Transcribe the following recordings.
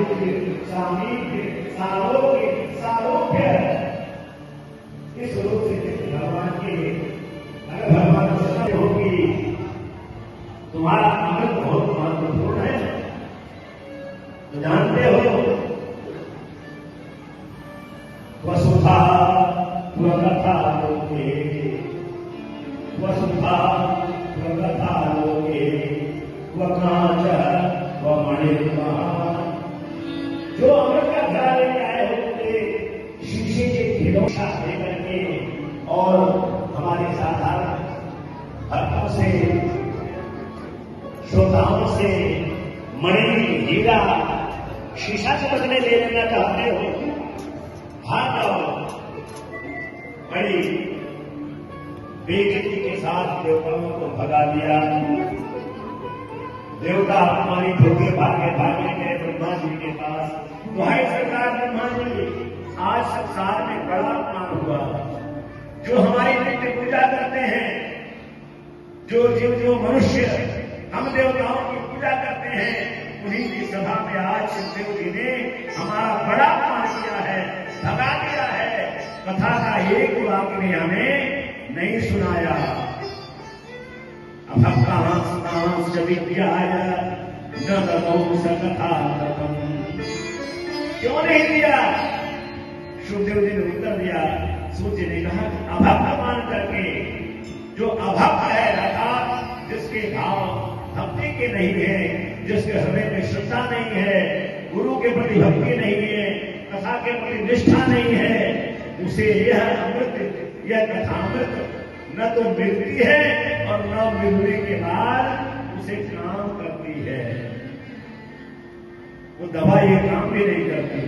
सायुज्य, सामीप्य, सालोक्य, सालोक्य, इस रूप से भगवान के अगर भगवान सत्य होगी, तुम्हारा अमृत बहुत महत्वपूर्ण है। तो जानते हो वसुधा स्वकथा लोके, वसुधा स्वकथा लोके, वकाच वमणिर्मः। जो अमृत का घड़ा लेके आए होते शीशे के खिलौना लेकर के और हमारे साधारण भक्तों से, श्रोताओं से मणि, हीरा, शीशा के बदले ले लेना चाहते हो, भाग जाओ। बड़ी बेइज्जती के साथ देवताओं को भगा दिया। देवता अपमानित होकर भागने गए ब्रह्मा जी के पास। दुहाई सरकार ब्रह्मा जी, आज संसार में बड़ा अपमान हुआ। जो हमारी नित्य पूजा करते हैं, जो मनुष्य हम देवताओं की पूजा करते हैं, उन्हीं की सभा में आज शिवदेव जी ने हमारा बड़ा अपमान किया है, भगा दिया है। कथा का एक वाक्य ने हमें नहीं सुनाया। अभक्तांस विद्याय न ददौ सकथा तपम। क्यों नहीं दिया? शिवदेव जी ने उत्तर दिया। सूर्य ने कहा अभक्त मान करके, जो अभक्त है अर्थात जिसके भाव भक्ति के नहीं है, जिसके हृदय में श्रद्धा नहीं है, गुरु के प्रति भक्ति नहीं है, कथा के प्रति निष्ठा नहीं है, उसे यह अमृत, यह कथामृत न तो मिलती है और न मिलने के बाद उसे काम करती है। वो दवा ये काम भी नहीं करती,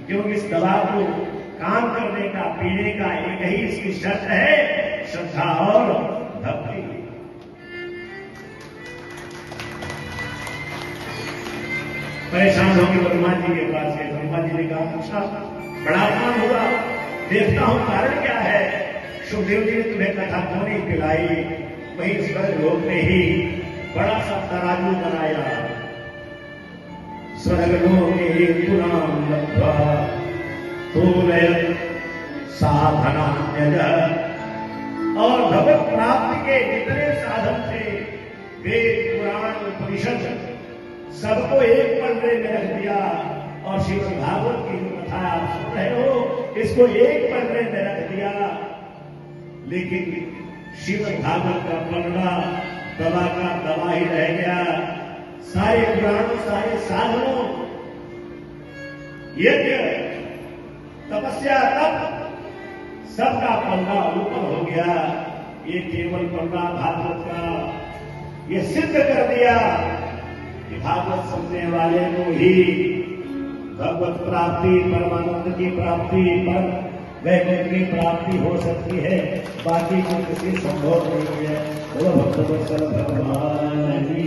क्योंकि इस दवा को काम करने का, पीने का एक ही इसकी शर्त है, श्रद्धा और भक्ति। परेशान होकर ब्रह्मा जी के पास गए। ब्रह्मा जी ने कहा अच्छा, बड़ा अपमान हुआ, देखता हूं कारण क्या है। सुखदेव जी ने तुम्हें कथा क्यों नहीं पिलाई? वहीं स्वर्ग लोक में ही बड़ा सा तराजू बनाया। स्वर्ग लोक में तुराम लब्ध्वा तोलयत् साधनान्यज। और भगवत प्राप्ति के जितने साधन थे, वेद, पुराण, उपनिषद, सबको एक पन्ने में रख दिया। और श्रीमद् भागवत की जो कथा आप सुन रहे हो, इसको एक पन्ने में रख दिया। लेकिन श्रीमद् भागवत का पन्ना दवा का दवा ही रह गया। सारे पुराणों, सारे साधनों, यज्ञ, तपस्या, तप, सबका पन्ना ऊपर हो गया। ये केवल पन्ना भागवत का ये सिद्ध कर दिया कि भागवत सुनने वाले को ही भगवत प्राप्ति, परमानंद की प्राप्ति, पर वैकुंठ की प्राप्ति हो सकती है, बाकी को किसी संभव नहीं है। वो भक्तवत्सल भगवान की।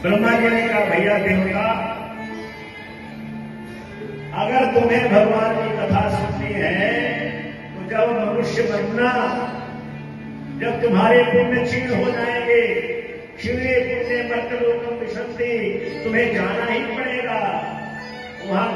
ब्रह्मा जी ने कहा भैया देवता, अगर तुम्हें भगवान की कथा सुननी है तो जब मनुष्य बनना, जब तुम्हारे पुण्य क्षीण हो जाएंगे, क्षीणे पुण्य मर्तलोकम विशंति, तुम्हें जाना ही पड़ेगा वहां।